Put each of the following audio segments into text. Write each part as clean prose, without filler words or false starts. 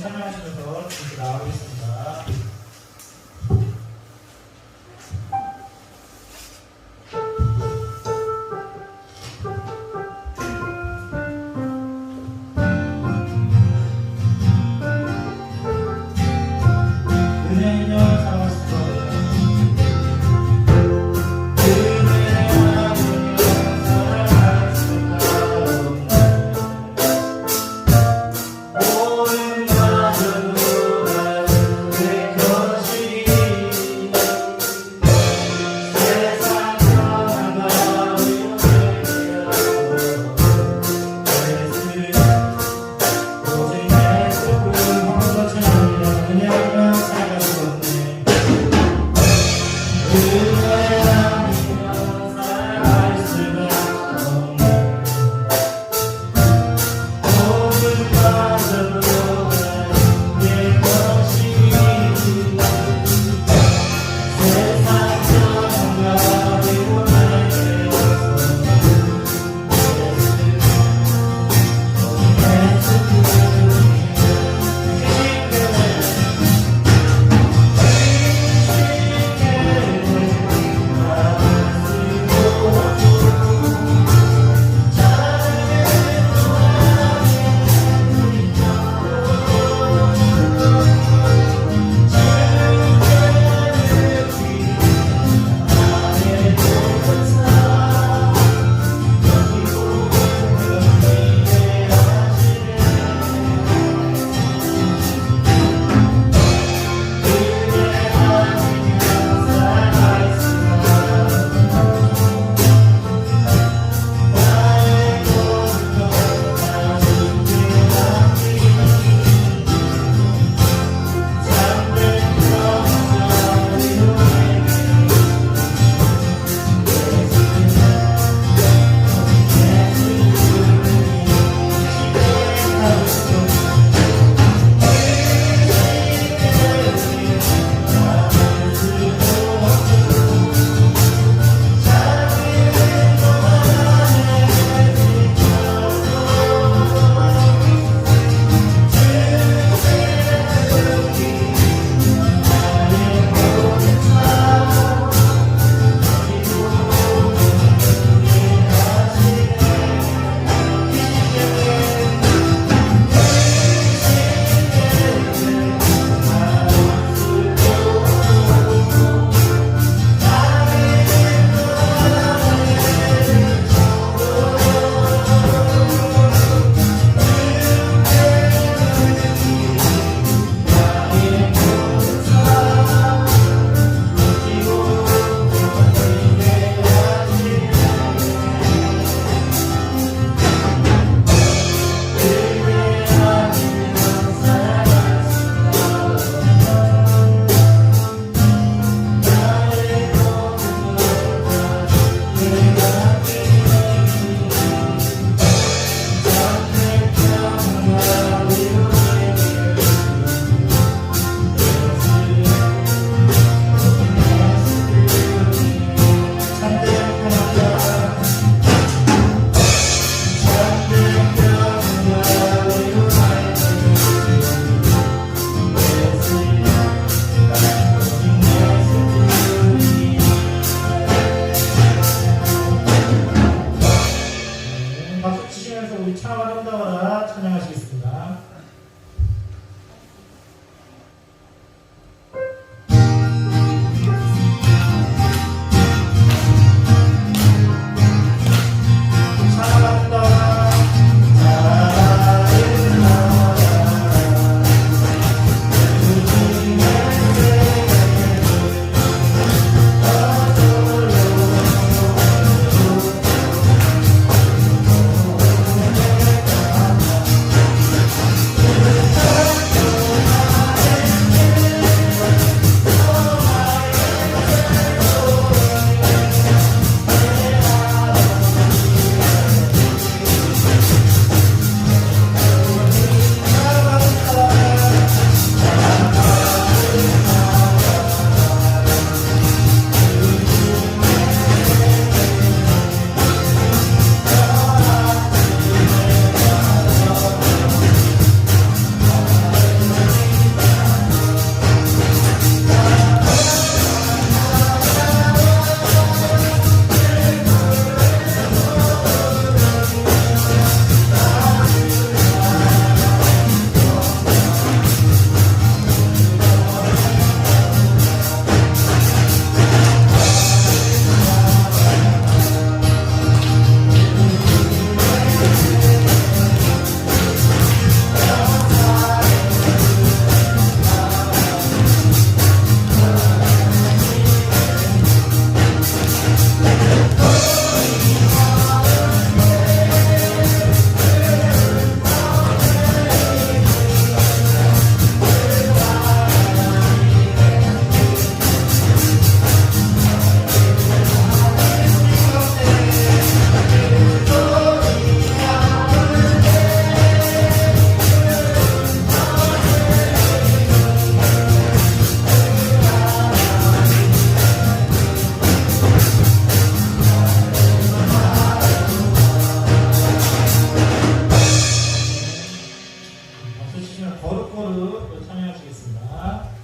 참여하시면서 이렇게 나가겠습니다. 은혜는 사랑하시고 모든 것은 누가 이번에는 거룩거룩 참여하시겠습니다.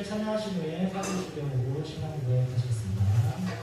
참여하신 후에 사진 주경으로 신앙고에 가시겠습니다. 네.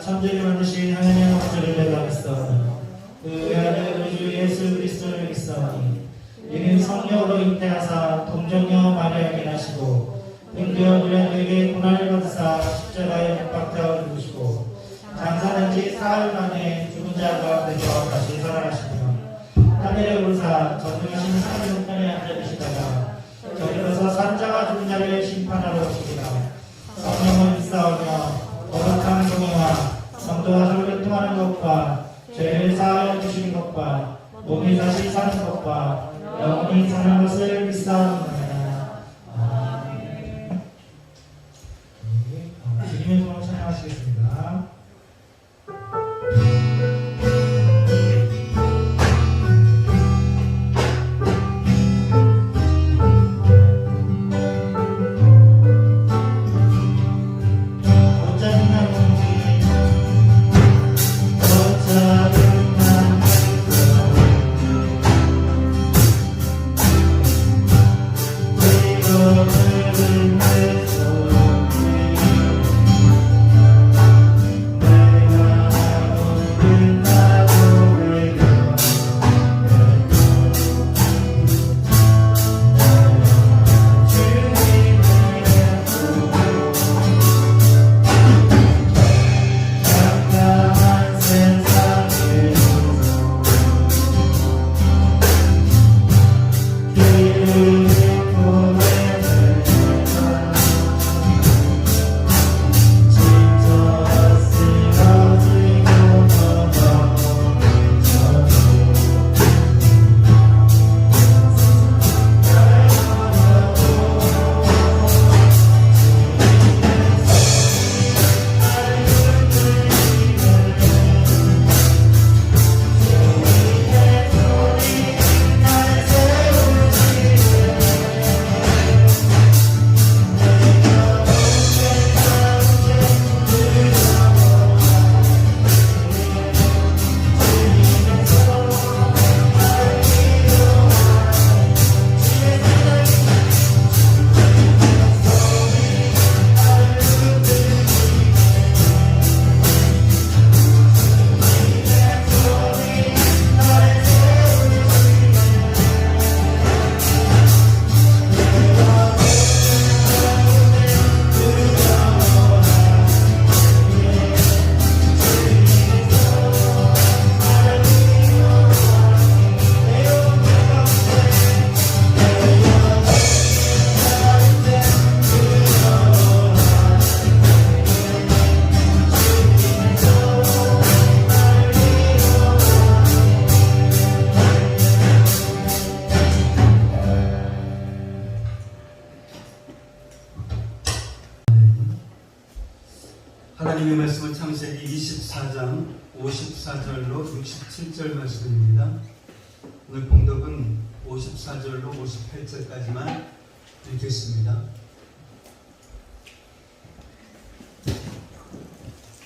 천지를 만드신 하나님의 목소리를 배달했사오니 그 외아들 우리 주 예수 그리스도를 믿사오니 이는 성령으로 잉태하사 동정녀 마리아에게 나시고 등기어 우리에게 고난을 받으사 십자가에 못 박혀 죽으시고 장사된 지 사흘 만에 죽은 자 가운데서 다시 살아나시며 하늘에 오르사 전능하신 하나님 우편에 앉아 계시다가 저리로서 산자와 죽은 자를 심판하러 오시리라. 성령을 믿사오며 거룩한 공의와 성도와 서로 교통하는 것과 죄를 사하여 주시는 것과 몸이 다시 사는 것과 영원히 사는 것을 믿사옵나이다. 아멘. 주님의 손을 찬양하시겠습니다. 하나님의 말씀은 창세기 24장 54절로 67절 말씀입니다. 오늘 봉독은 54절로 58절까지만 읽겠습니다.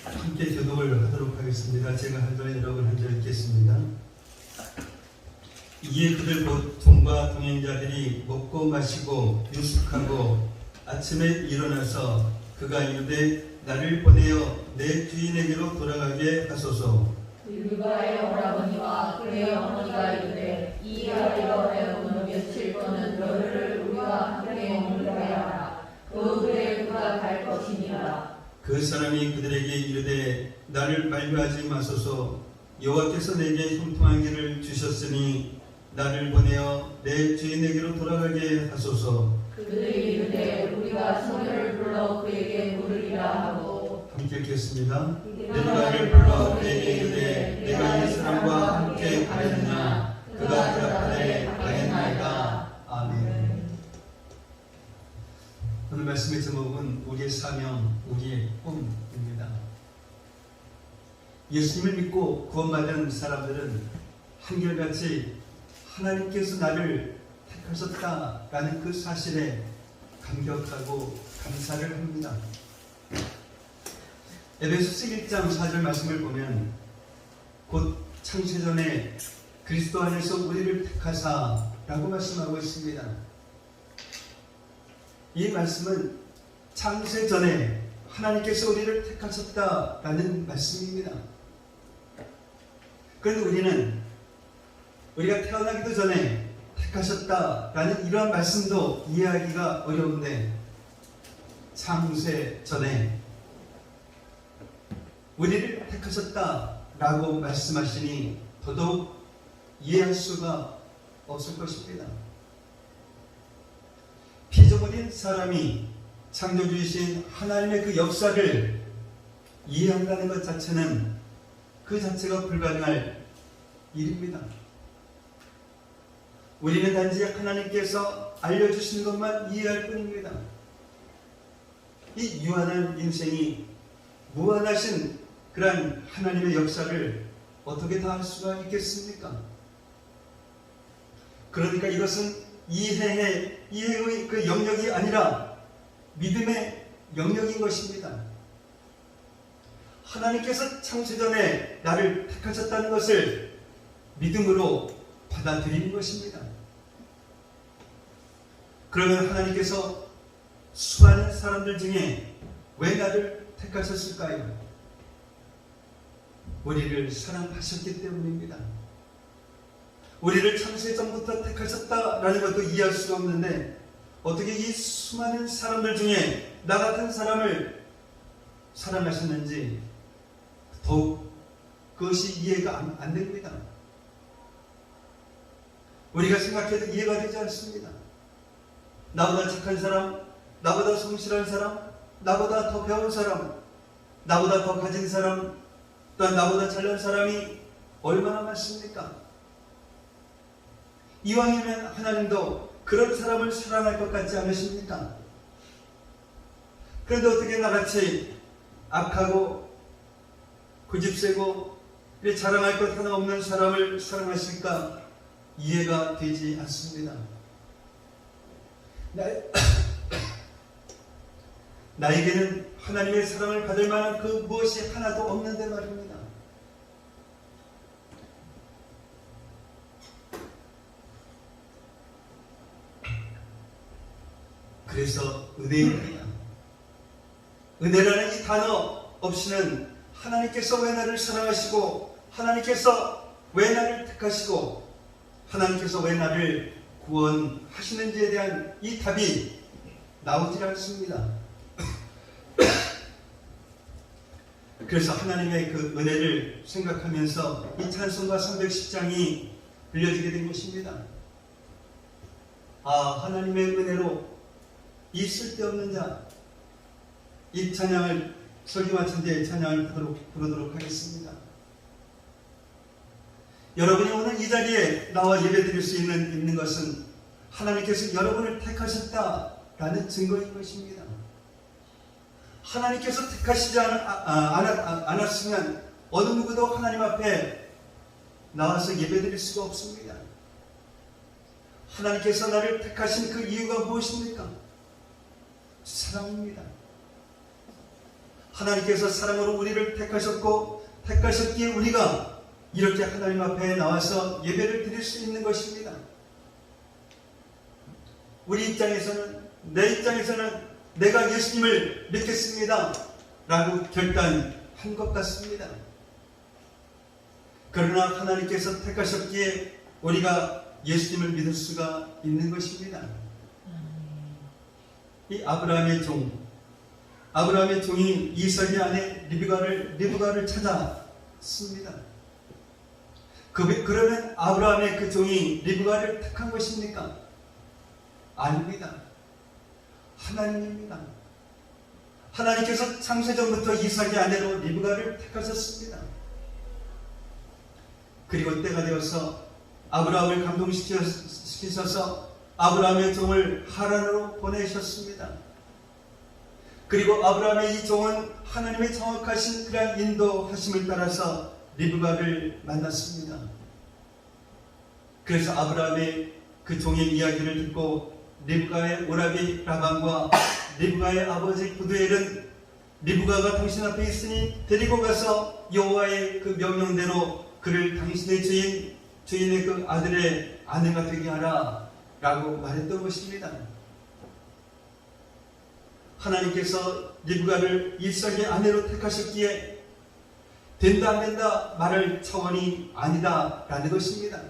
함께 교독을 하도록 하겠습니다. 제가 한 절, 여러분 한 절 읽겠습니다. 이에 그들 곧 종과 동행자들이 먹고 마시고 유숙하고 아침에 일어나서 그가 이르되 나를 보내어 내 주인에게로 돌아가게 하소서. 르바의 오라버니와 그의 어머니가 이르되 이 아이가 배우는 며칠 동안 너를 우리와 함께 머물게 하라. 그 후에 그가 갈 것이니라. 그 사람이 그들에게 이르되 나를 만류하지 마소서. 여호와께서 내게 형통한 길을 주셨으니 나를 보내어 내 주인에게로 돌아가게 하소서. 그들이 이르되 우리가 소녀를 불러 그에게 물으리라 하고 함께 읽겠습니다. 내가 불러 그에게 이르되 내가 이 사람과 함께 가겠느냐. 그가 대답하되 가겠나이다. 아멘. 오늘 말씀의 제목은 우리의 사명, 우리의 꿈입니다. 예수님을 믿고 구원받은 사람들은 한결같이 하나님께서 나를 택하셨다라는 그 사실에 감격하고 감사를 합니다. 에베소서 1장 4절 말씀을 보면 곧 창세전에 그리스도 안에서 우리를 택하사라고 말씀하고 있습니다. 이 말씀은 창세전에 하나님께서 우리를 택하셨다라는 말씀입니다. 그런데 우리는 우리가 태어나기도 전에 택하셨다라는 이러한 말씀도 이해하기가 어려운데, 창세 전에 우리를 택하셨다라고 말씀하시니 더더욱 이해할 수가 없을 것입니다. 피조물인 사람이 창조주이신 하나님의 그 역사를 이해한다는 것 자체는 그 자체가 불가능할 일입니다. 우리는 단지 하나님께서 알려주신 것만 이해할 뿐입니다. 이 유한한 인생이 무한하신 그러한 하나님의 역사를 어떻게 다 할 수가 있겠습니까? 그러니까 이것은 이해의 그 영역이 아니라 믿음의 영역인 것입니다. 하나님께서 창세전에 나를 택하셨다는 것을 믿음으로 받아들이는 것입니다. 그러면 하나님께서 수많은 사람들 중에 왜 나를 택하셨을까요? 우리를 사랑하셨기 때문입니다. 우리를 창세전부터 택하셨다라는 것도 이해할 수가 없는데, 어떻게 이 수많은 사람들 중에 나 같은 사람을 사랑하셨는지 더욱 그것이 이해가 안 됩니다. 우리가 생각해도 이해가 되지 않습니다. 나보다 착한 사람, 나보다 성실한 사람, 나보다 더 배운 사람, 나보다 더 가진 사람, 또한 나보다 잘난 사람이 얼마나 많습니까? 이왕이면 하나님도 그런 사람을 사랑할 것 같지 않으십니까? 그런데 어떻게 나같이 악하고 고집세고 자랑할 것 하나 없는 사람을 사랑하실까 이해가 되지 않습니다. 나에게는 하나님의 사랑을 받을 만한 그 무엇이 하나도 없는데 말입니다. 그래서 은혜입니다. 은혜라는 이 단어 없이는 하나님께서 왜 나를 사랑하시고, 하나님께서 왜 나를 택하시고, 하나님께서 왜 나를 구원하시는지에 대한 이 답이 나오질 않습니다. 그래서 하나님의 그 은혜를 생각하면서 이 찬송가 310장이 빌려지게 된 것입니다. 아, 하나님의 은혜로 이 쓸데없는 자, 이 찬양을 설교 마친 뒤에 찬양을 부르도록 하겠습니다. 여러분이 오늘 이 자리에 나와 예배드릴 수 있는 것은 하나님께서 여러분을 택하셨다라는 증거인 것입니다. 하나님께서 택하시지 않았으면 어느 누구도 하나님 앞에 나와서 예배드릴 수가 없습니다. 하나님께서 나를 택하신 그 이유가 무엇입니까? 사랑입니다. 하나님께서 사랑으로 우리를 택하셨고, 택하셨기에 우리가 이렇게 하나님 앞에 나와서 예배를 드릴 수 있는 것입니다. 우리 입장에서는, 내 입장에서는 내가 예수님을 믿겠습니다 라고 결단한 것 같습니다. 그러나 하나님께서 택하셨기에 우리가 예수님을 믿을 수가 있는 것입니다. 이 아브라함의 종이 이삭의 아내 리브가를 찾았습니다. 그러면 아브라함의 그 종이 리브가를 택한 것입니까? 아닙니다. 하나님입니다. 하나님께서 창세전부터 이삭의 아내로 리브가를 택하셨습니다. 그리고 때가 되어서 아브라함을 감동시키셔서 아브라함의 종을 하란으로 보내셨습니다. 그리고 아브라함의 이 종은 하나님의 정확하신 그런 인도하심을 따라서 리브가를 만났습니다. 그래서 아브라함의 그 종의 이야기를 듣고 리브가의 오라비 라반과 리브가의 아버지 부두엘은 리브가가 당신 앞에 있으니 데리고 가서 여호와의 그 명령대로 그를 당신의 주인의 그 아들의 아내가 되게 하라 라고 말했던 것입니다. 하나님께서 리브가를 이삭의 아내로 택하셨기에 된다 안 된다 말할 차원이 아니다라는 것입니다.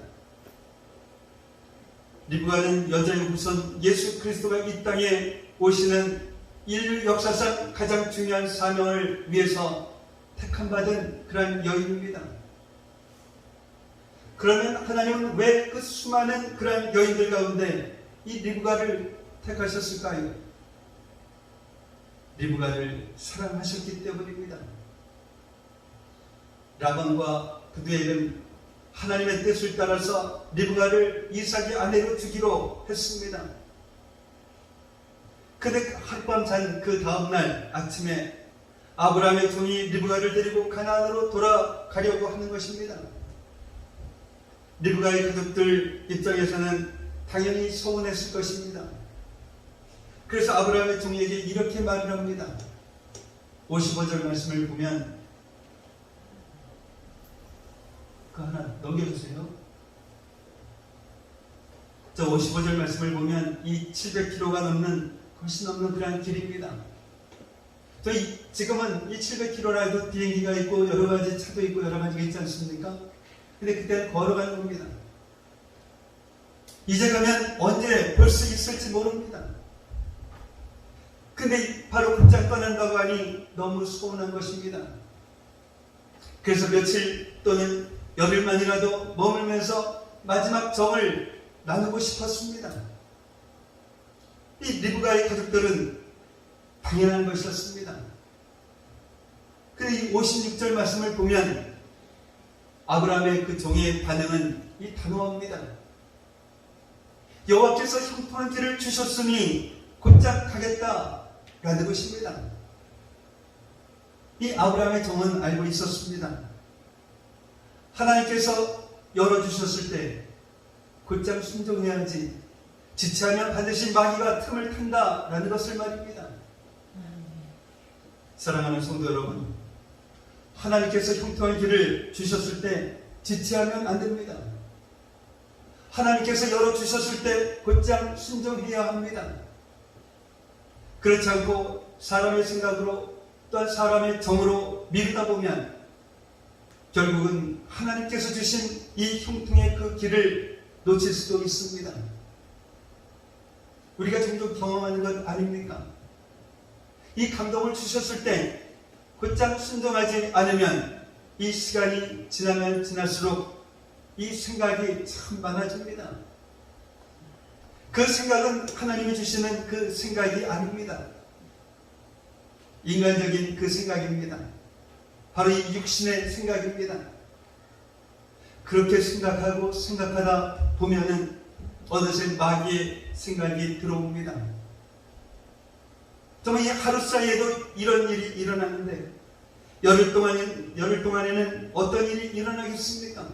리브가는 여자의 후손 예수 그리스도가 이 땅에 오시는 인류 역사상 가장 중요한 사명을 위해서 택함받은 그런 여인입니다. 그러면 하나님은 왜 그 수많은 그런 여인들 가운데 이 리브가를 택하셨을까요? 리브가를 사랑하셨기 때문입니다. 라반과 그들은 하나님의 뜻을 따라서 리브가를 이삭의 아내로 주기로 했습니다. 그런데 하룻밤 잔 그 다음날 아침에 아브라함의 종이 리브가를 데리고 가나안으로 돌아가려고 하는 것입니다. 리브가의 가족들 입장에서는 당연히 서운했을 것입니다. 그래서 아브라함의 종에게 이렇게 말을 합니다. 55절 말씀을 보면 그 하나 넘겨주세요. 저 55절 말씀을 보면 이 700km가 넘는 훨씬 넘는 그러한 길입니다. 저희 지금은 이 700km라 해도 비행기가 있고 여러 가지 차도 있고 여러 가지가 있지 않습니까? 근데 그때는 걸어가는 겁니다. 이제 가면 언제 볼 수 있을지 모릅니다. 근데 바로 곧장 떠난다고 하니 너무 서운한 것입니다. 그래서 며칠 또는 열흘만이라도 머물면서 마지막 정을 나누고 싶었습니다. 이 리브가의 가족들은 당연한 것이었습니다. 그런데 이 56절 말씀을 보면 아브라함의 그 종의 반응은 이 단호합니다. 여호와께서 형통한 길을 주셨으니 곧장 가겠다라는 것입니다. 이 아브라함의 종은 알고 있었습니다. 하나님께서 열어주셨을 때 곧장 순종해야지 지체하면 반드시 마귀가 틈을 탄다라는 것을 말입니다. 사랑하는 성도 여러분, 하나님께서 형통한 길을 주셨을 때 지체하면 안 됩니다. 하나님께서 열어주셨을 때 곧장 순종해야 합니다. 그렇지 않고 사람의 생각으로 또한 사람의 정으로 미루다 보면 결국은 하나님께서 주신 이 형통의 그 길을 놓칠 수도 있습니다. 우리가 종종 경험하는 것 아닙니까? 이 감동을 주셨을 때 곧장 순종하지 않으면 이 시간이 지나면 지날수록 이 생각이 참 많아집니다. 그 생각은 하나님이 주시는 그 생각이 아닙니다. 인간적인 그 생각입니다. 바로 이 육신의 생각입니다. 그렇게 생각하고 생각하다 보면은 어느새 마귀의 생각이 들어옵니다. 정말 이 하루 사이에도 이런 일이 일어났는데 열흘 동안에는 어떤 일이 일어나겠습니까?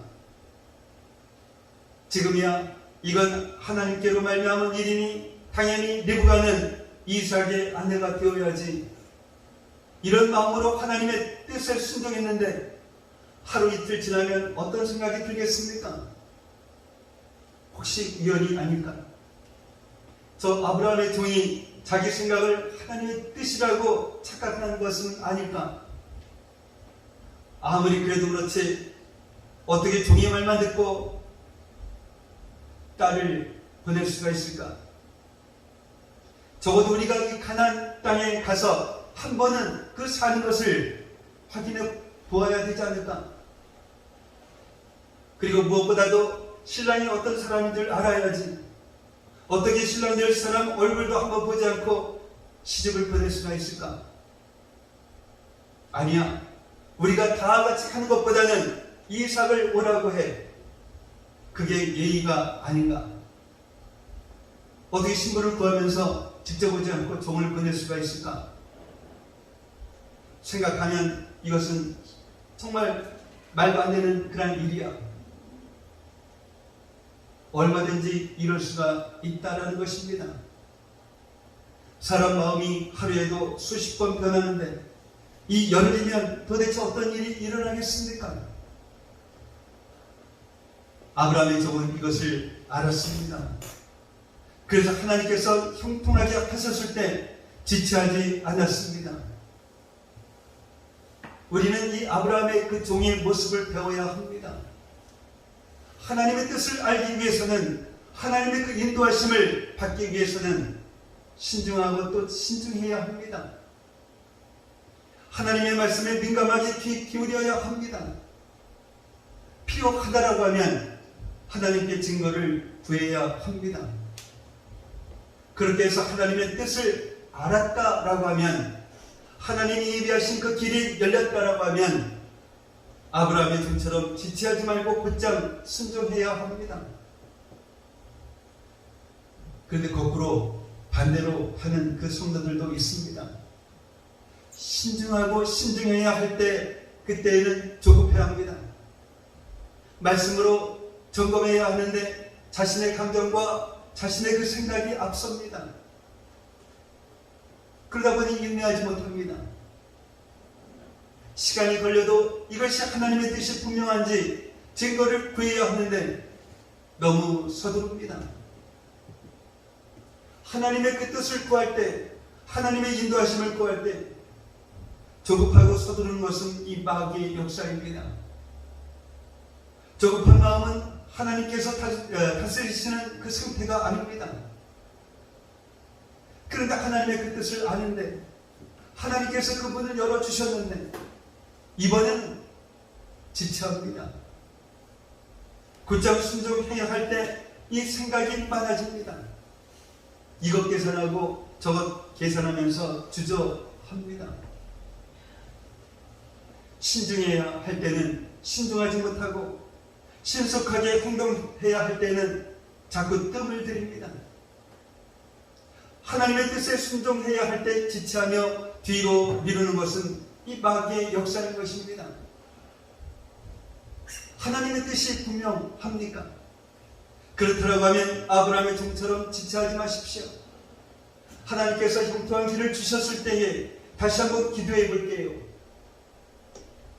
지금이야 이건 하나님께로 말미암은 일이니 당연히 리브가는 이삭의 아내가 되어야지, 이런 마음으로 하나님의 뜻에 순종했는데 하루 이틀 지나면 어떤 생각이 들겠습니까? 혹시 우연이 아닐까? 저 아브라함의 종이 자기 생각을 하나님의 뜻이라고 착각하는 것은 아닐까? 아무리 그래도 그렇지 어떻게 종의 말만 듣고 딸을 보낼 수가 있을까? 적어도 우리가 이 가나안 땅에 가서 한 번은 그 사는 것을 확인해 보아야 되지 않을까? 그리고 무엇보다도 신랑이 어떤 사람인 줄 알아야지. 어떻게 신랑 될 사람 얼굴도 한번 보지 않고 시집을 보낼 수가 있을까? 아니야. 우리가 다 같이 하는 것보다는 이삭을 오라고 해. 그게 예의가 아닌가? 어떻게 신부를 구하면서 직접 오지 않고 종을 보낼 수가 있을까? 생각하면 이것은 정말 말도 안 되는 그런 일이야. 얼마든지 이럴 수가 있다라는 것입니다. 사람 마음이 하루에도 수십 번 변하는데 이 열흘이면 도대체 어떤 일이 일어나겠습니까? 아브라함의 종은 이것을 알았습니다. 그래서 하나님께서 형통하게 하셨을 때 지체하지 않았습니다. 우리는 이 아브라함의 그 종의 모습을 배워야 합니다. 하나님의 뜻을 알기 위해서는, 하나님의 그 인도하심을 받기 위해서는 신중하고 또 신중해야 합니다. 하나님의 말씀에 민감하게 귀 기울여야 합니다. 필요하다라고 하면 하나님께 증거를 구해야 합니다. 그렇게 해서 하나님의 뜻을 알았다라고 하면, 하나님이 예비하신 그 길이 열렸다라고 하면 아브라함의 종처럼 지체하지 말고 곧장 순종해야 합니다. 그런데 거꾸로 반대로 하는 그 성도들도 있습니다. 신중하고 신중해야 할 때, 그때에는 조급해야 합니다. 말씀으로 점검해야 하는데 자신의 감정과 자신의 그 생각이 앞섭니다. 그러다 보니 인내하지 못합니다. 시간이 걸려도 이것이 하나님의 뜻이 분명한지 증거를 구해야 하는데 너무 서두릅니다. 하나님의 그 뜻을 구할 때, 하나님의 인도하심을 구할 때 조급하고 서두르는 것은 이 마귀의 역사입니다. 조급한 마음은 하나님께서 다스리시는 그 상태가 아닙니다. 그런데 하나님의 그 뜻을 아는데, 하나님께서 그 문을 열어주셨는데 이번에는 지체합니다. 곧장 순종해야 할 때 이 생각이 많아집니다. 이것 계산하고 저것 계산하면서 주저합니다. 신중해야 할 때는 신중하지 못하고, 신속하게 행동해야 할 때는 자꾸 뜸을 들입니다. 하나님의 뜻에 순종해야 할 때 지체하며 뒤로 미루는 것은 이 마귀의 역사인 것입니다. 하나님의 뜻이 분명합니까? 그렇다고 하면 아브라함의 종처럼 지체하지 마십시오. 하나님께서 형통한 길을 주셨을 때에 다시 한번 기도해 볼게요.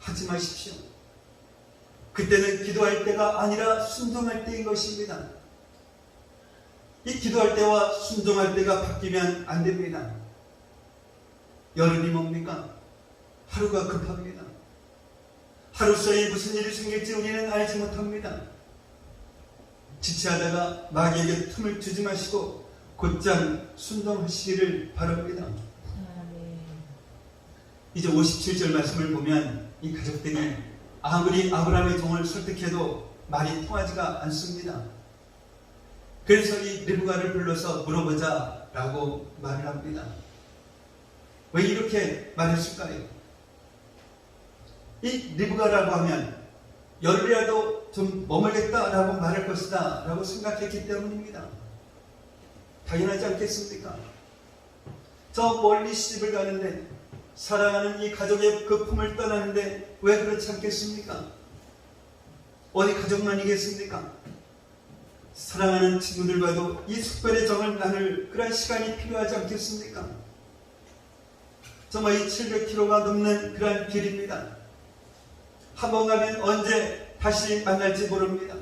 하지 마십시오. 그때는 기도할 때가 아니라 순종할 때인 것입니다. 이 기도할 때와 순종할 때가 바뀌면 안 됩니다. 여름이 뭡니까? 하루가 급합니다. 하루 사이에 무슨 일이 생길지 우리는 알지 못합니다. 지체하다가 마귀에게 틈을 주지 마시고 곧장 순종하시기를 바랍니다. 이제 57절 말씀을 보면 이 가족들이 아무리 아브라함의 종을 설득해도 말이 통하지가 않습니다. 그래서 이 리브가를 불러서 물어보자 라고 말을 합니다. 왜 이렇게 말했을까요? 이 리브가라고 하면 열이라도 좀 머물겠다라고 말할 것이다 라고 생각했기 때문입니다. 당연하지 않겠습니까? 저 멀리 시집을 가는데, 사랑하는 이 가족의 그 품을 떠나는데 왜 그렇지 않겠습니까? 어디 가족만이겠습니까? 사랑하는 친구들과도 이 특별의 정을 나눌 그런 시간이 필요하지 않겠습니까? 정말 이 700km가 넘는 그런 길입니다. 한번 가면 언제 다시 만날지 모릅니다.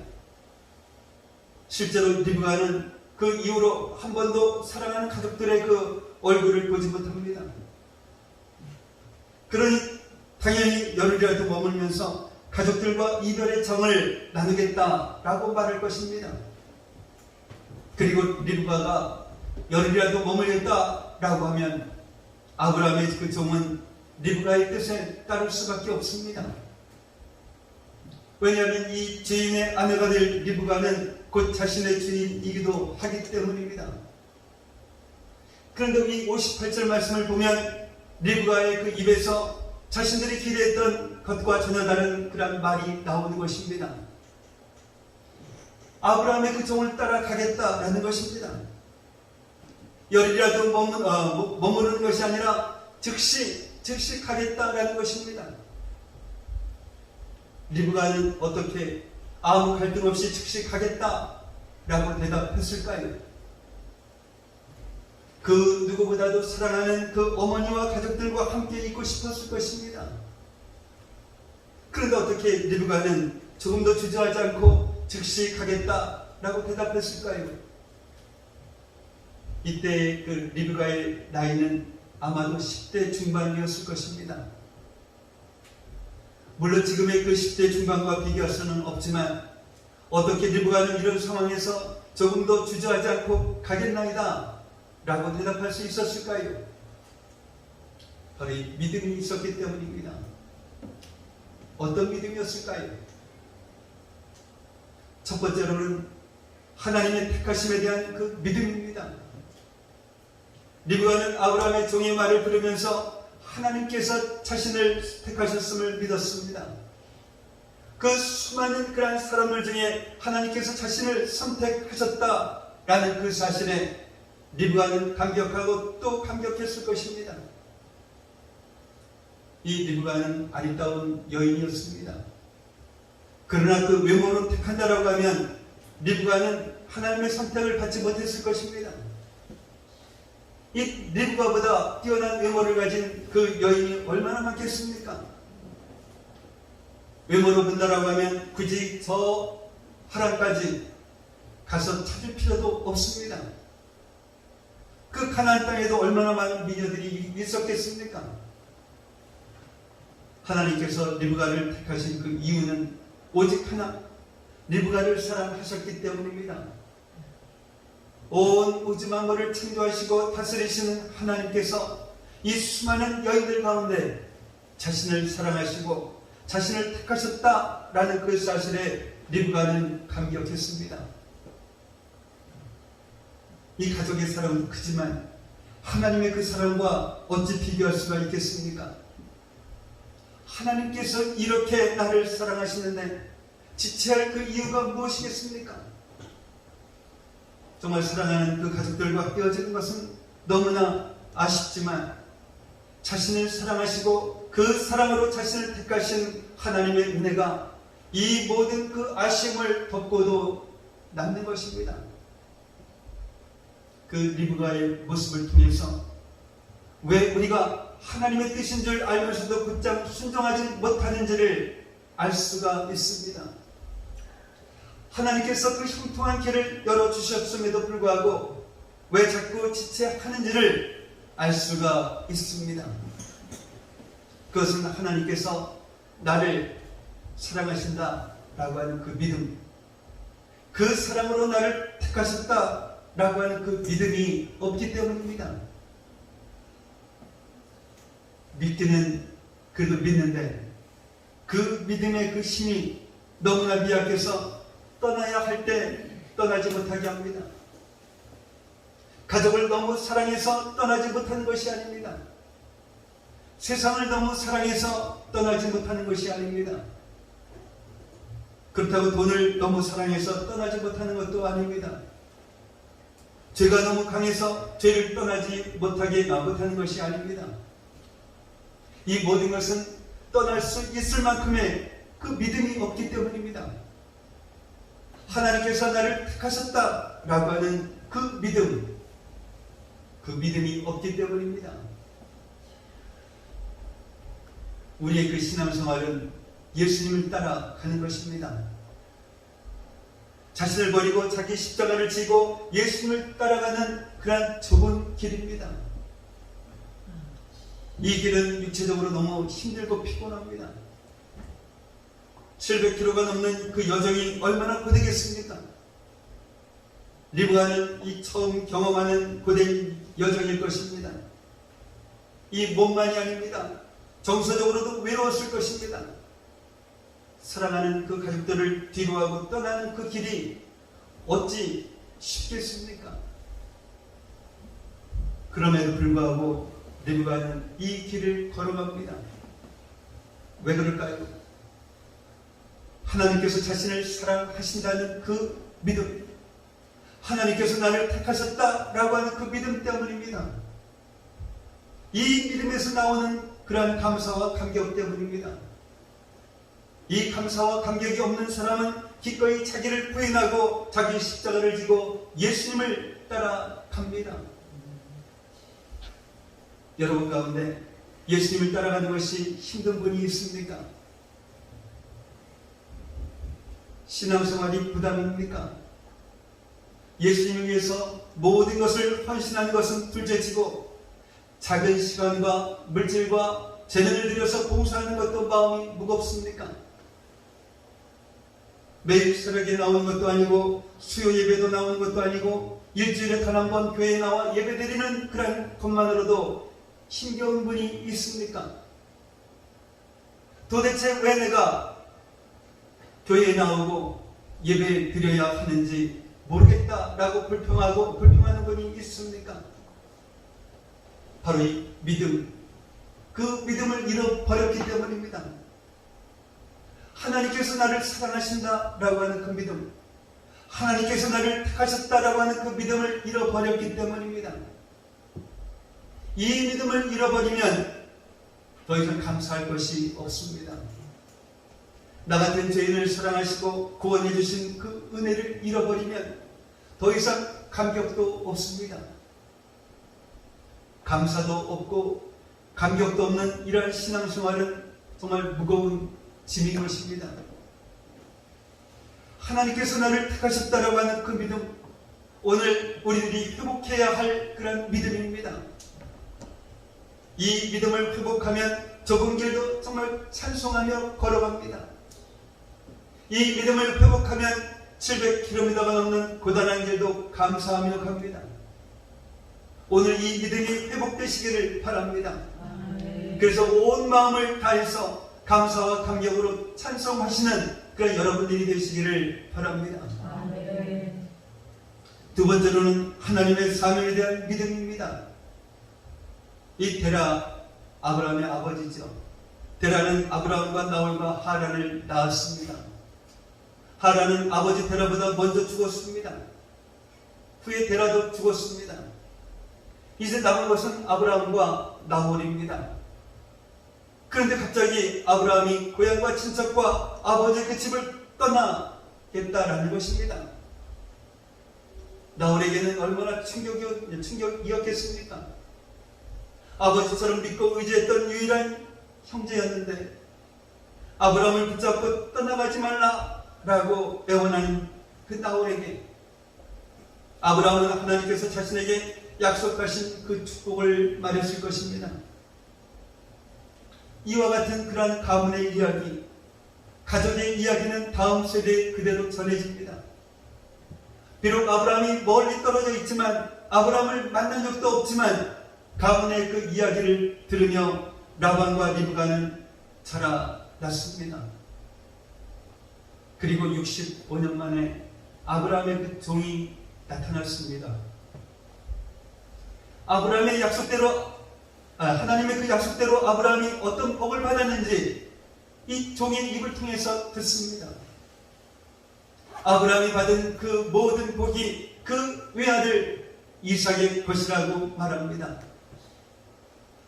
실제로 리브가는 그 이후로 한 번도 사랑하는 가족들의 그 얼굴을 보지 못합니다. 그러니 당연히 열흘이라도 머물면서 가족들과 이별의 정을 나누겠다라고 말할 것입니다. 그리고 리브가가 열흘이라도 머물겠다라고 하면 아브라함의 그 종은 리브가의 뜻에 따를 수밖에 없습니다. 왜냐하면 이 주인의 아내가 될 리브가는 곧 자신의 주인이기도 하기 때문입니다. 그런데 이 58절 말씀을 보면 리브가의 그 입에서 자신들이 기대했던 것과 전혀 다른 그런 말이 나오는 것입니다. 아브라함의 그 종을 따라가겠다라는 것입니다. 열이라도 머무르는 것이 아니라 즉시 가겠다라는 것입니다. 리브가는 어떻게 아무 갈등 없이 즉시 가겠다라고 대답했을까요? 그 누구보다도 사랑하는 그 어머니와 가족들과 함께 있고 싶었을 것입니다. 그런데 어떻게 리브가는 조금도 주저하지 않고 즉시 가겠다라고 대답했을까요? 이때 그 리브가의 나이는 아마도 10대 중반이었을 것입니다. 물론 지금의 그 10대 중반과 비교할 수는 없지만 어떻게 리브가는 이런 상황에서 조금 더 주저하지 않고 가겠나이다 라고 대답할 수 있었을까요? 바로 이 믿음이 있었기 때문입니다. 어떤 믿음이었을까요? 첫 번째로는 하나님의 택하심에 대한 그 믿음입니다. 리브가는 아브라함의 종의 말을 들으면서 하나님께서 자신을 택하셨음을 믿었습니다. 그 수많은 그러한 사람들 중에 하나님께서 자신을 선택하셨다라는 그 사실에 리브가는 감격하고 또 감격했을 것입니다. 이 리브가는 아리따운 여인이었습니다. 그러나 그 외모로 택한다라고 하면 리브가는 하나님의 선택을 받지 못했을 것입니다. 이 리브가보다 뛰어난 외모를 가진 그 여인이 얼마나 많겠습니까? 외모로 본다라고 하면 굳이 저 하란까지 가서 찾을 필요도 없습니다. 그 가나안 땅에도 얼마나 많은 미녀들이 있었겠습니까? 하나님께서 리브가를 택하신 그 이유는 오직 하나, 리브가를 사랑하셨기 때문입니다. 온 우주 만물을 창조하시고 다스리시는 하나님께서 이 수많은 여인들 가운데 자신을 사랑하시고 자신을 택하셨다라는 그 사실에 리브가는 감격했습니다. 이 가족의 사랑은 크지만 하나님의 그 사랑과 어찌 비교할 수가 있겠습니까? 하나님께서 이렇게 나를 사랑하시는데 지체할 그 이유가 무엇이겠습니까? 정말 사랑하는 그 가족들과 헤어지는 것은 너무나 아쉽지만 자신을 사랑하시고 그 사랑으로 자신을 택하신 하나님의 은혜가 이 모든 그 아쉬움을 덮고도 남는 것입니다. 그 리브가의 모습을 통해서 왜 우리가 하나님의 뜻인 줄 알면서도 곧장 순종하지 못하는지를 알 수가 있습니다. 하나님께서 그 형통한 길을 열어주셨음에도 불구하고 왜 자꾸 지체하는지를 알 수가 있습니다. 그것은 하나님께서 나를 사랑하신다라고 하는 그 믿음, 그 사랑으로 나를 택하셨다라고 하는 그 믿음이 없기 때문입니다. 믿기는 그래도 믿는데 그 믿음의 그 힘이 너무나 미약해서 떠나야 할 때 떠나지 못하게 합니다. 가족을 너무 사랑해서 떠나지 못하는 것이 아닙니다. 세상을 너무 사랑해서 떠나지 못하는 것이 아닙니다. 그렇다고 돈을 너무 사랑해서 떠나지 못하는 것도 아닙니다. 죄가 너무 강해서 죄를 떠나지 못하게 못하는 것이 아닙니다. 이 모든 것은 떠날 수 있을 만큼의 그 믿음이 없기 때문입니다. 하나님께서 나를 택하셨다라고 하는 그 믿음이 없기 때문입니다. 우리의 그 신앙생활은 예수님을 따라가는 것입니다. 자신을 버리고 자기 십자가를 지고 예수님을 따라가는 그런 좁은 길입니다. 이 길은 육체적으로 너무 힘들고 피곤합니다. 700km가 넘는 그 여정이 얼마나 고되겠습니까? 리브가는 이 처음 경험하는 고된 여정일 것입니다. 이 몸만이 아닙니다. 정서적으로도 외로웠을 것입니다. 사랑하는 그 가족들을 뒤로하고 떠나는 그 길이 어찌 쉽겠습니까? 그럼에도 불구하고 리브가는 이 길을 걸어갑니다. 왜 그럴까요? 하나님께서 자신을 사랑하신다는 그 믿음, 하나님께서 나를 택하셨다라고 하는 그 믿음 때문입니다. 이 믿음에서 나오는 그러한 감사와 감격 때문입니다. 이 감사와 감격이 없는 사람은 기꺼이 자기를 부인하고 자기 십자가를 지고 예수님을 따라갑니다. 여러분 가운데 예수님을 따라가는 것이 힘든 분이 있습니까? 신앙생활이 부담입니까? 예수님을 위해서 모든 것을 헌신하는 것은 둘째치고 작은 시간과 물질과 재능을 들여서 봉사하는 것도 마음이 무겁습니까? 매일 새벽에 나오는 것도 아니고 수요 예배도 나오는 것도 아니고 일주일에 단 한 번 교회에 나와 예배드리는 그런 것만으로도 힘겨운 분이 있습니까? 도대체 왜 내가 교회에 나오고 예배 드려야 하는지 모르겠다라고 불평하는 분이 있습니까? 바로 이 믿음, 그 믿음을 잃어버렸기 때문입니다. 하나님께서 나를 사랑하신다라고 하는 그 믿음, 하나님께서 나를 택하셨다라고 하는 그 믿음을 잃어버렸기 때문입니다. 이 믿음을 잃어버리면 더 이상 감사할 것이 없습니다. 나 같은 죄인을 사랑하시고 구원해 주신 그 은혜를 잃어버리면 더 이상 감격도 없습니다. 감사도 없고 감격도 없는 이러한 신앙생활은 정말 무거운 짐인 것입니다. 하나님께서 나를 택하셨다라고 하는 그 믿음, 오늘 우리들이 회복해야 할 그런 믿음입니다. 이 믿음을 회복하면 좁은 길도 정말 찬송하며 걸어갑니다. 이 믿음을 회복하면 700km가 넘는 고단한 길도 감사하며 갑니다. 오늘 이 믿음이 회복되시기를 바랍니다. 그래서 온 마음을 다해서 감사와 감격으로 찬송하시는 그런 여러분들이 되시기를 바랍니다. 두 번째로는 하나님의 사명에 대한 믿음입니다. 이 데라, 아브라함의 아버지죠. 데라는 아브라함과 나홀과 하란을 낳았습니다. 하란은 아버지 데라보다 먼저 죽었습니다. 후에 데라도 죽었습니다. 이제 남은 것은 아브라함과 나홀입니다. 그런데 갑자기 아브라함이 고향과 친척과 아버지의 그 집을 떠나겠다라는 것입니다. 나홀에게는 얼마나 충격이었겠습니까? 아버지처럼 믿고 의지했던 유일한 형제였는데 아브라함을 붙잡고 떠나가지 말라라고 애원하는 그 나홀에게 아브라함은 하나님께서 자신에게 약속하신 그 축복을 말했을 것입니다. 이와 같은 그러한 가문의 이야기, 가족의 이야기는 다음 세대에 그대로 전해집니다. 비록 아브라함이 멀리 떨어져 있지만, 아브라함을 만난 적도 없지만 가문의 그 이야기를 들으며 라반과 리브가는 자라났습니다. 그리고 65년 만에 아브라함의 그 종이 나타났습니다. 아브라함의 약속대로 하나님의 그 약속대로 아브라함이 어떤 복을 받았는지 이 종의 입을 통해서 듣습니다. 아브라함이 받은 그 모든 복이 그 외아들 이삭의 것이라고 말합니다.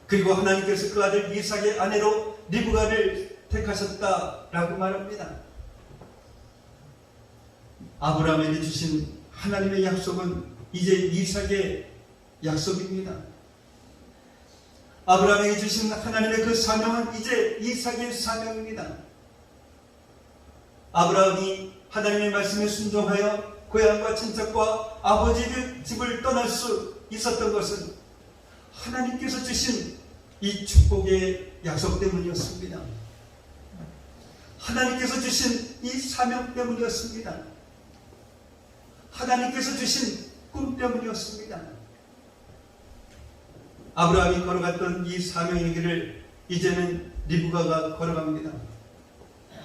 그리고 하나님께서 그 아들 이삭의 아내로 리브가를 택하셨다라고 말합니다. 아브라함에게 주신 하나님의 약속은 이제 이삭의 약속입니다. 아브라함에게 주신 하나님의 그 사명은 이제 이삭의 사명입니다. 아브라함이 하나님의 말씀에 순종하여 고향과 친척과 아버지의 집을 떠날 수 있었던 것은 하나님께서 주신 이 축복의 약속 때문이었습니다. 하나님께서 주신 이 사명 때문이었습니다. 하나님께서 주신 꿈 때문이었습니다. 아브라함이 걸어갔던 이 사명의 길을 이제는 리브가가 걸어갑니다.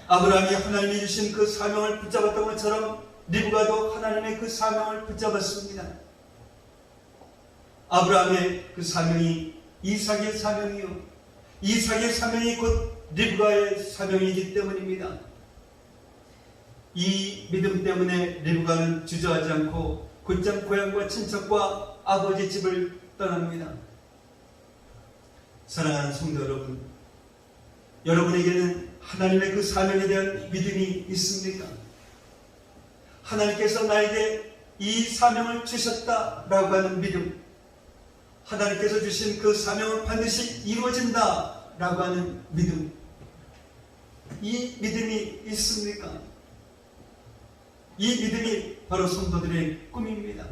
아브라함이 하나님이 주신 그 사명을 붙잡았던 것처럼 리브가도 하나님의 그 사명을 붙잡았습니다. 아브라함의 그 사명이 이삭의 사명이요, 이삭의 사명이 곧 리브가의 사명이기 때문입니다. 이 믿음 때문에 리브가는 주저하지 않고 곧장 고향과 친척과 아버지 집을 떠납니다. 사랑하는 성도 여러분, 여러분에게는 하나님의 그 사명에 대한 믿음이 있습니까? 하나님께서 나에게 이 사명을 주셨다라고 하는 믿음, 하나님께서 주신 그 사명은 반드시 이루어진다라고 하는 믿음, 이 믿음이 있습니까? 이 믿음이 바로 성도들의 꿈입니다.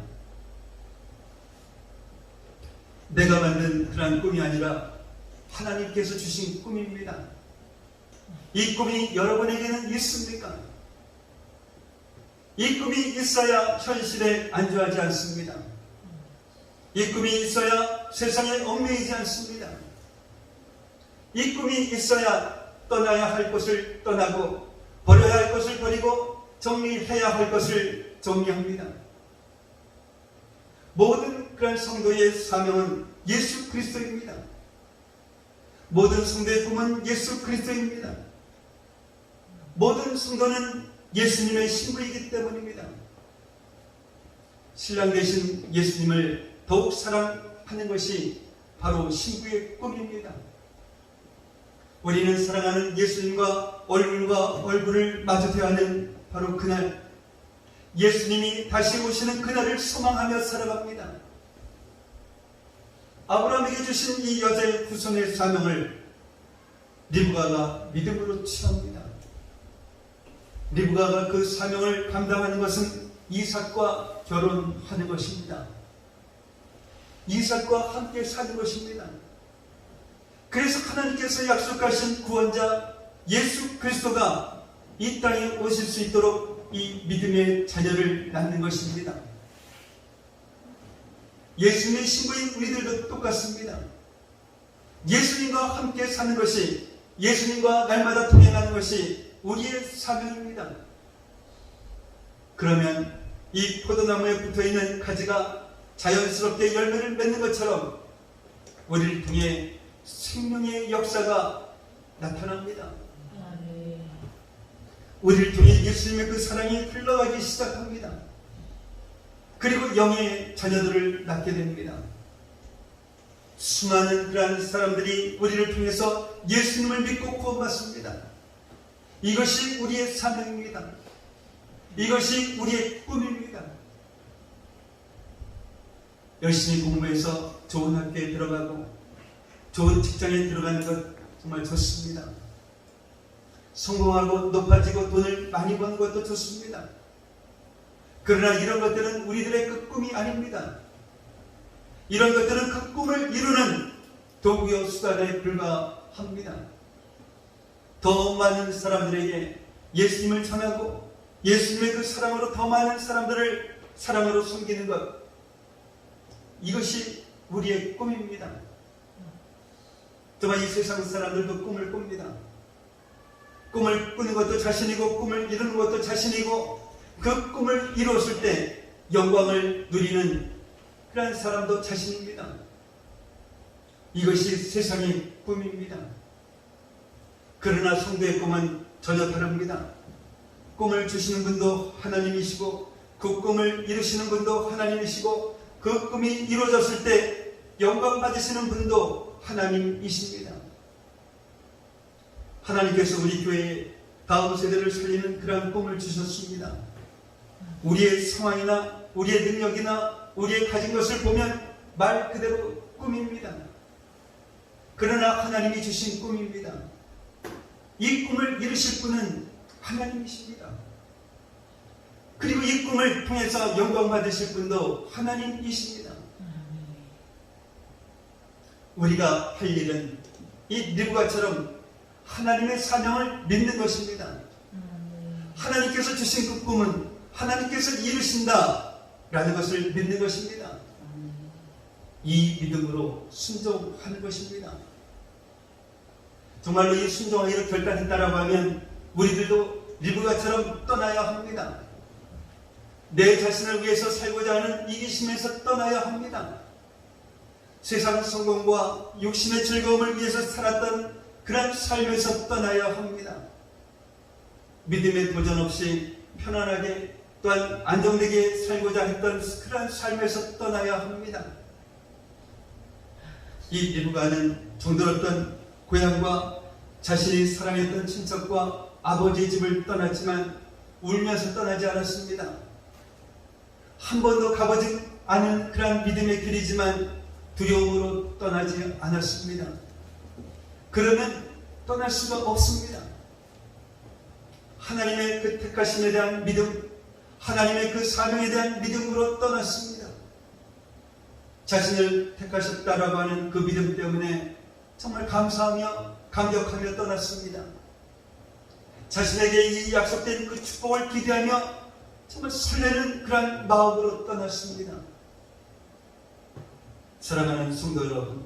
내가 만든 그런 꿈이 아니라 하나님께서 주신 꿈입니다. 이 꿈이 여러분에게는 있습니까? 이 꿈이 있어야 현실에 안주하지 않습니다. 이 꿈이 있어야 세상에 얽매이지 않습니다. 이 꿈이 있어야 떠나야 할 것을 떠나고 버려야 할 것을 버리고 정리해야 할 것을 정리합니다. 모든 그런 성도의 사명은 예수 그리스도입니다. 모든 성도의 꿈은 예수 그리스도입니다. 모든 성도는 예수님의 신부이기 때문입니다. 신랑 되신 예수님을 더욱 사랑하는 것이 바로 신부의 꿈입니다. 우리는 사랑하는 예수님과 얼굴과 얼굴을 마주해야 하는 바로 그날, 예수님이 다시 오시는 그날을 소망하며 살아갑니다. 아브라함에게 주신 이 여자의 후손의 사명을 리브가가 믿음으로 취합니다. 리브가가 그 사명을 감당하는 것은 이삭과 결혼하는 것입니다. 이삭과 함께 사는 것입니다. 그래서 하나님께서 약속하신 구원자 예수 그리스도가 이 땅에 오실 수 있도록 이 믿음의 자녀를 낳는 것입니다. 예수님의 신부인 우리들도 똑같습니다. 예수님과 함께 사는 것이, 예수님과 날마다 동행하는 것이 우리의 사명입니다. 그러면 이 포도나무에 붙어있는 가지가 자연스럽게 열매를 맺는 것처럼 우리를 통해 생명의 역사가 나타납니다. 우리를 통해 예수님의 그 사랑이 흘러가기 시작합니다. 그리고 영의 자녀들을 낳게 됩니다. 수많은 그러한 사람들이 우리를 통해서 예수님을 믿고 구원받습니다. 이것이 우리의 사명입니다. 이것이 우리의 꿈입니다. 열심히 공부해서 좋은 학교에 들어가고 좋은 직장에 들어가는 것 정말 좋습니다. 성공하고 높아지고 돈을 많이 버는 것도 좋습니다. 그러나 이런 것들은 우리들의 그 꿈이 아닙니다. 이런 것들은 그 꿈을 이루는 도구요 수단에 불과합니다. 더 많은 사람들에게 예수님을 전하고 예수님의 그 사랑으로 더 많은 사람들을 사랑으로 섬기는 것, 이것이 우리의 꿈입니다. 정말 이 세상 사람들도 꿈을 꿉니다. 꿈을 꾸는 것도 자신이고 꿈을 이루는 것도 자신이고 그 꿈을 이루었을 때 영광을 누리는 그런 사람도 자신입니다. 이것이 세상의 꿈입니다. 그러나 성도의 꿈은 전혀 다릅니다. 꿈을 주시는 분도 하나님이시고 그 꿈을 이루시는 분도 하나님이시고 그 꿈이 이루어졌을 때 영광 받으시는 분도 하나님이십니다. 하나님께서 우리 교회에 다음 세대를 살리는 그런 꿈을 주셨습니다. 우리의 상황이나 우리의 능력이나 우리의 가진 것을 보면 말 그대로 꿈입니다. 그러나 하나님이 주신 꿈입니다. 이 꿈을 이루실 분은 하나님이십니다. 그리고 이 꿈을 통해서 영광 받으실 분도 하나님이십니다. 우리가 할 일은 이 리브가처럼 하나님의 사명을 믿는 것입니다. 하나님께서 주신 그 꿈은 하나님께서 이루신다 라는 것을 믿는 것입니다. 이 믿음으로 순종하는 것입니다. 정말로 이 순종하기를 결단했다라고 하면 우리들도 리브가처럼 떠나야 합니다. 내 자신을 위해서 살고자 하는 이기심에서 떠나야 합니다. 세상 성공과 육신의 즐거움을 위해서 살았던 그런 삶에서 떠나야 합니다. 믿음의 도전 없이 편안하게 또한 안정되게 살고자 했던 그런 삶에서 떠나야 합니다. 이 리브가는 정들었던 고향과 자신이 사랑했던 친척과 아버지의 집을 떠났지만 울면서 떠나지 않았습니다. 한 번도 가보지 않은 그런 믿음의 길이지만 두려움으로 떠나지 않았습니다. 그러면 떠날 수가 없습니다. 하나님의 그 택하심에 대한 믿음, 하나님의 그 사명에 대한 믿음으로 떠났습니다. 자신을 택하셨다라고 하는 그 믿음 때문에 정말 감사하며 감격하며 떠났습니다. 자신에게 이 약속된 그 축복을 기대하며 정말 설레는 그런 마음으로 떠났습니다. 사랑하는 성도 여러분,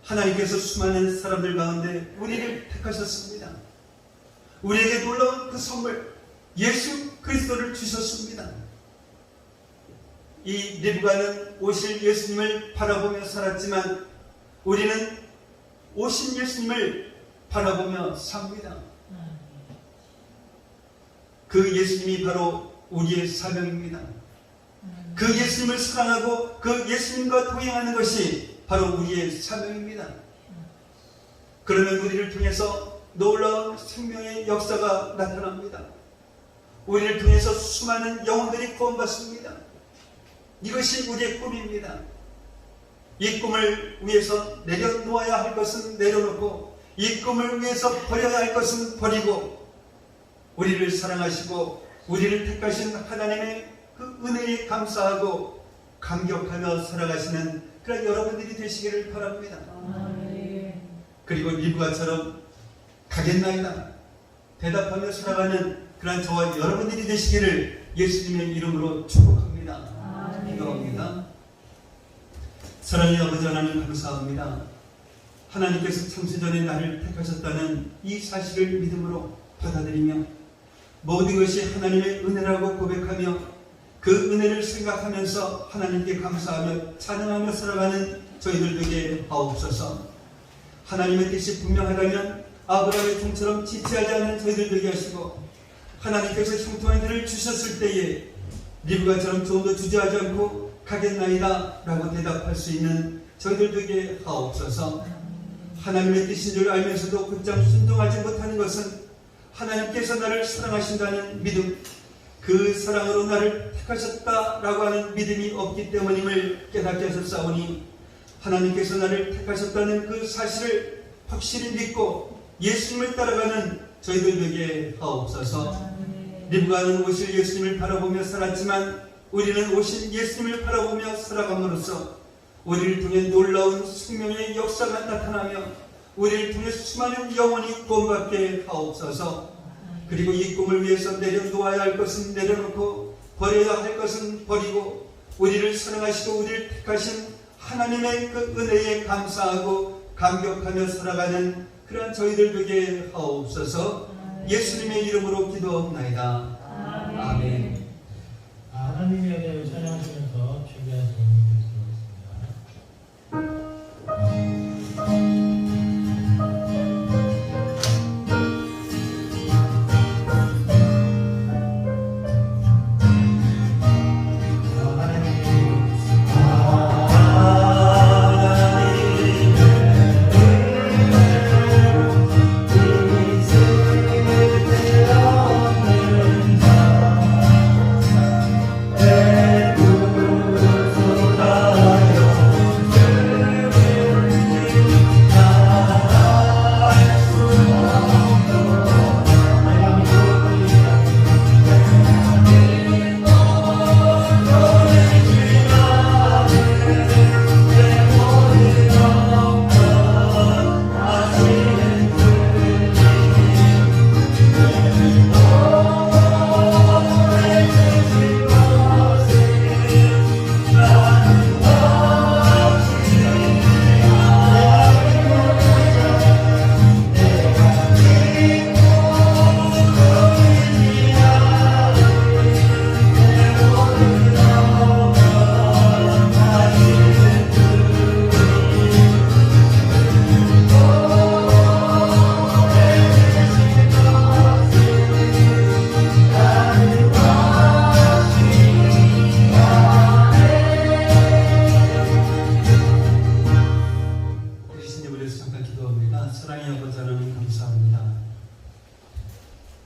하나님께서 수많은 사람들 가운데 우리를 택하셨습니다. 우리에게 놀라운 그 선물 예수 그리스도를 주셨습니다. 이 리브가는 오실 예수님을 바라보며 살았지만 우리는 오신 예수님을 바라보며 삽니다. 그 예수님이 바로 우리의 사명입니다. 그 예수님을 사랑하고 그 예수님과 동행하는 것이 바로 우리의 사명입니다. 그러면 우리를 통해서 놀라운 생명의 역사가 나타납니다. 우리를 통해서 수많은 영혼들이 구원받습니다. 이것이 우리의 꿈입니다. 이 꿈을 위해서 내려놓아야 할 것은 내려놓고 이 꿈을 위해서 버려야 할 것은 버리고 우리를 사랑하시고 우리를 택하신 하나님의 그 은혜에 감사하고 감격하며 살아가시는 그런 여러분들이 되시기를 바랍니다. 그리고 리브가처럼 가겠나이다 대답하며 살아가는 그런 저와 여러분들이 되시기를 예수님의 이름으로 축복합니다. 기도합니다. 사랑의 아버지 하나님 감사합니다. 하나님께서 창세전에 나를 택하셨다는 이 사실을 믿음으로 받아들이며 모든 것이 하나님의 은혜라고 고백하며 그 은혜를 생각하면서 하나님께 감사하며 찬양하며 살아가는 저희들 되게 하옵소서. 하나님의 뜻이 분명하다면 아브라함의 종처럼 지체하지 않는 저희들 되게 하시고 하나님께서 형통한 길을 주셨을 때에 리브가처럼 조금도 주저하지 않고 가겠나이다 라고 대답할 수 있는 저희들 되게 하옵소서. 하나님의 뜻인 줄 알면서도 곧장 순종하지 못하는 것은 하나님께서 나를 사랑하신다는 믿음, 그 사랑으로 나를 택하셨다라고 하는 믿음이 없기 때문임을 깨닫게 하셨사오니 하나님께서 나를 택하셨다는 그 사실을 확실히 믿고 예수님을 따라가는 저희들 되게 하옵소서. 리브가는 오실 예수님을 바라보며 살았지만 우리는 오실 예수님을 바라보며 살아감으로써 우리를 통해 놀라운 생명의 역사가 나타나며 우리를 통해 수많은 영혼이 구원받게 하옵소서. 그리고 이 꿈을 위해서 내려놓아야 할 것은 내려놓고 버려야 할 것은 버리고 우리를 사랑하시고 우리를 택하신 하나님의 그 은혜에 감사하고 감격하며 살아가는 그런 저희들 되게 하옵소서. 예수님의 이름으로 기도하옵나이다. 아멘. 하나님의 은혜를 찬양하시면서 준비한 예물을 드리겠습니다.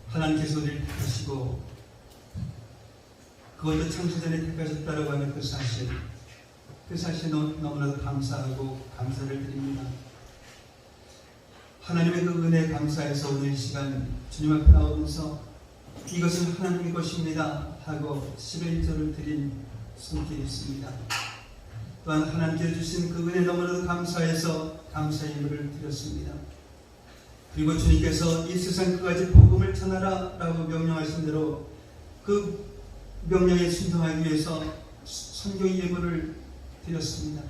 하나님께서 우리를 택하시고 그것도 창세전에 택하셨다라고 하는 그 사실 너무나도 감사하고 감사를 드립니다. 하나님의 그 은혜에 감사해서 오늘 이 시간 주님 앞에 나오면서 이 이것은 하나님의 것입니다 하고 11조를 드린 손길이 있습니다. 또한 하나님께 주신 그 은혜 너무나도 감사해서 감사의 예물을 드렸습니다. 그리고 주님께서 이 세상 끝까지 복음을 전하라 라고 명령하신 대로 그 명령에 순종하기 위해서 선교의 예물을 드렸습니다.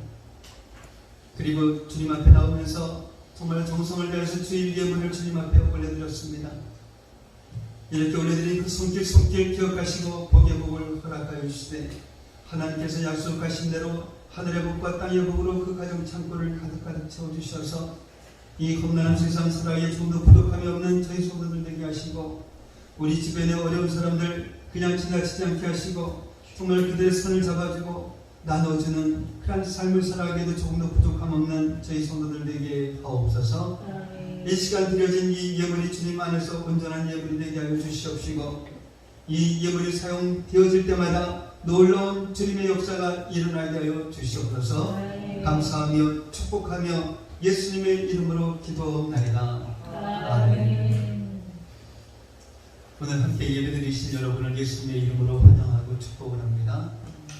그리고 주님 앞에 나오면서 정말 정성을 다해서 주일 예물을 주님 앞에 올려드렸습니다. 이렇게 올려드린 그 손길 기억하시고 복의 복을 허락하여 주시되 하나님께서 약속하신 대로 하늘의 복과 땅의 복으로 그 가정 창고를 가득가득 채워주셔서 이 험난한 세상 살아가기에 좀더 부족함이 없는 저희 성도들 되게 하시고 우리 주변의 어려운 사람들 그냥 지나치지 않게 하시고 정말 그들의 손을 잡아주고 나눠주는 그런 삶을 살아가기에도 조금 더 부족함 없는 저희 성도들 되게 하옵소서. 이 시간 드려진 이 예물이 주님 안에서 온전한 예물이 되게 하여 주시옵시고 이 예물이 사용되어질 때마다 놀라운 주님의 역사가 일어나게 하여 주시옵소서. 감사하며 축복하며 예수님의 이름으로 기도하옵나이다. 아멘. 오늘 함께 예배드리신 여러분을 예수님의 이름으로 환영하고 축복을 합니다.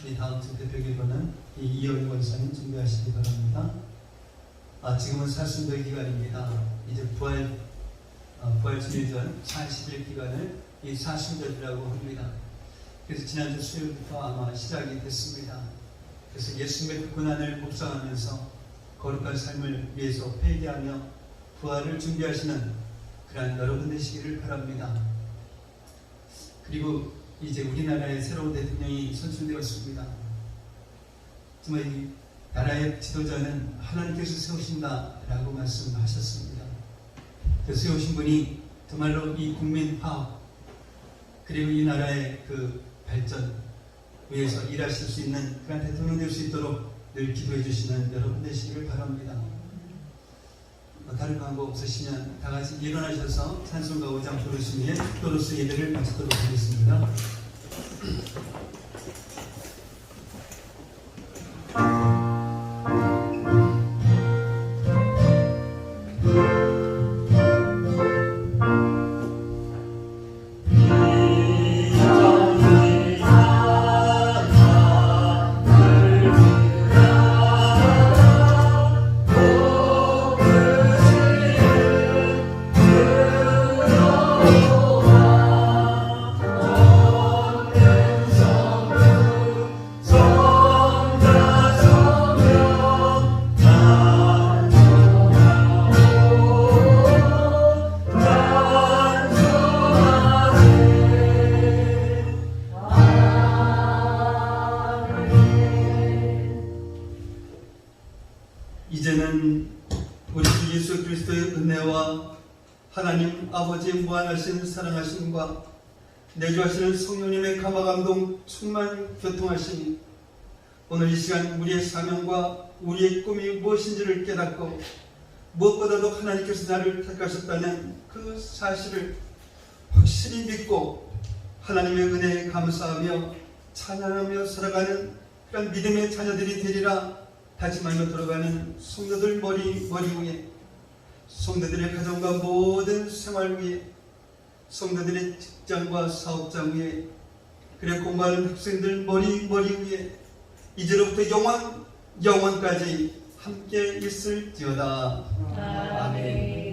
이 다음 주 대표기도는 이영희 원사님 준비하시기 바랍니다. 지금은 사순절 기간입니다. 이제 부활 주일 전 40일 기간을 이 사순절이라고 합니다. 그래서 지난주 수요일부터 아마 시작이 됐습니다. 그래서 예수님의 그 고난을 묵상하면서 거룩한 삶을 위해서 회개하며 부활을 준비하시는 그러한 여러분 되시기를 바랍니다. 그리고 이제 우리나라의 새로운 대통령이 선출되었습니다. 정말 이 나라의 지도자는 하나님께서 세우신다라고 말씀하셨습니다. 그 세우신 분이 정말로 이 국민 화합 그리고 이 나라의 그 발전 위해서 일하실 수 있는 그런 대통령 될 수 있도록 늘 기도해 주시는 여러분 되시기를 바랍니다. 다른 방법 없으시면 다 같이 일어나셔서 찬송가 5장 부르신 후에 또로스 예배를 마치도록 하겠습니다. 이제는 우리 주 예수 그리스도의 은혜와 하나님 아버지의 무한하신 사랑하심과 내주하시는 성령님의 감화감동 충만 교통하심이 오늘 이 시간 우리의 사명과 우리의 꿈이 무엇인지를 깨닫고 무엇보다도 하나님께서 나를 택하셨다는 그 사실을 확실히 믿고 하나님의 은혜에 감사하며 찬양하며 살아가는 그런 믿음의 자녀들이 되리라 다짐하며 들어가는 성도들 머리 위에 성도들의 가정과 모든 생활 위에 성도들의 직장과 사업장 위에 그래 공부하는 학생들 머리 위에 이제로부터 영원까지 함께 있을지어다. 아멘.